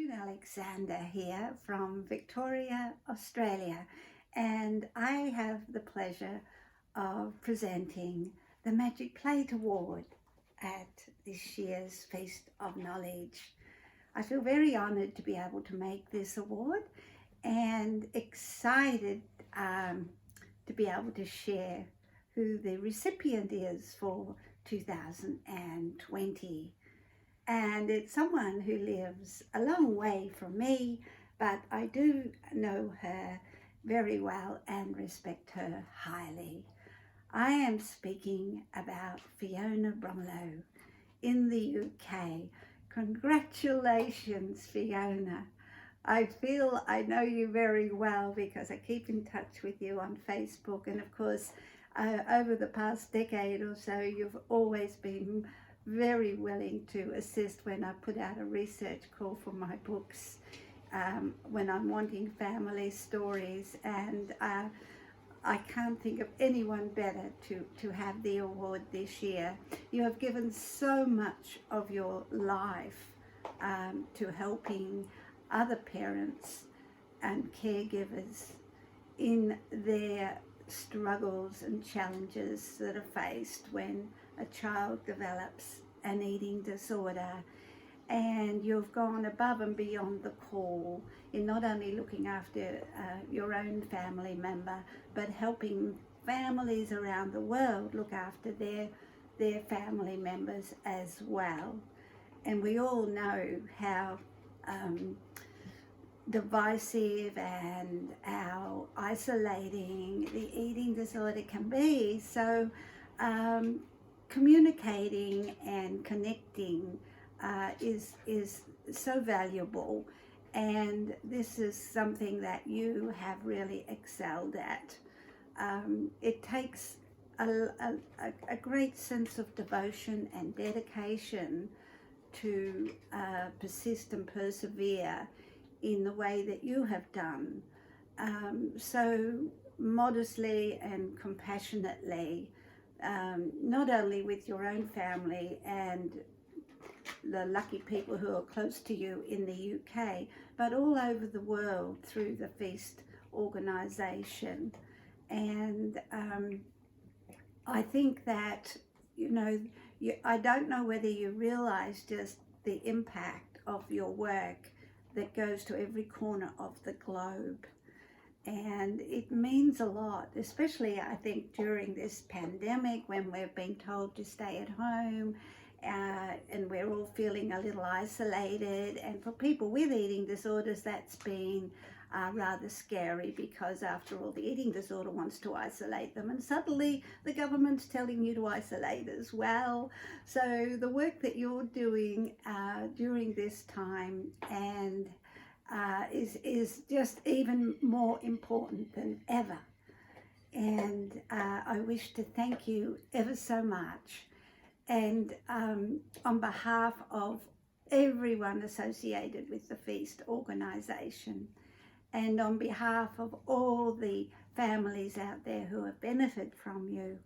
June Alexander here from Victoria, Australia, and I have the pleasure of presenting the Magic Plate Award at this year's Feast of Knowledge. I feel very honoured to be able to make this award and excited to be able to share who the recipient is for 2020. And it's someone who lives a long way from me, but I do know her very well and respect her highly. I am speaking about Fiona Bromlow in the UK. Congratulations, Fiona. I feel I know you very well because I keep in touch with you on Facebook, and of course over the past decade or so you've always been very willing to assist when I put out a research call for my books, when I'm wanting family stories, and I can't think of anyone better to have the award this year. You have given so much of your life to helping other parents and caregivers in their struggles and challenges that are faced when a child develops an eating disorder, and you've gone above and beyond the call in not only looking after your own family member, but helping families around the world look after their family members as well. And we all know how divisive and how isolating the eating disorder can be. So communicating and connecting is so valuable, and this is something that you have really excelled at. It takes a great sense of devotion and dedication to persist and persevere in the way that you have done, so modestly and compassionately, not only with your own family and the lucky people who are close to you in the UK, but all over the world through the F.E.A.S.T organisation. And I think that, I don't know whether you realise just the impact of your work that goes to every corner of the globe. And it means a lot, especially I think during this pandemic when we're being told to stay at home, and we're all feeling a little isolated. And for people with eating disorders, that's been rather scary, because after all, the eating disorder wants to isolate them, and suddenly the government's telling you to isolate as well. So the work that you're doing during this time and is just even more important than ever. And I wish to thank you ever so much. And on behalf of everyone associated with the F.E.A.S.T organisation, and on behalf of all the families out there who have benefited from you,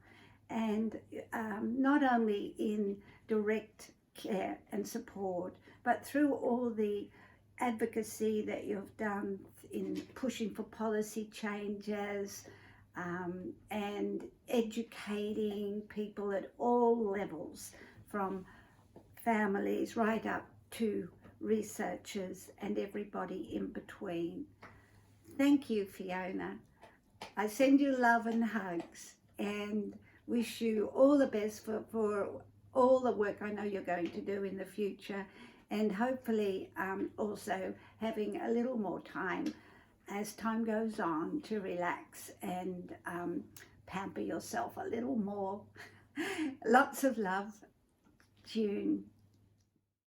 and not only in direct care and support, but through all the advocacy that you've done in pushing for policy changes, and educating people at all levels, from families right up to researchers and everybody in between. Thank you, Fiona. I send you love and hugs and wish you all the best for all the work I know you're going to do in the future, and hopefully also having a little more time as time goes on to relax and pamper yourself a little more. Lots of love, June.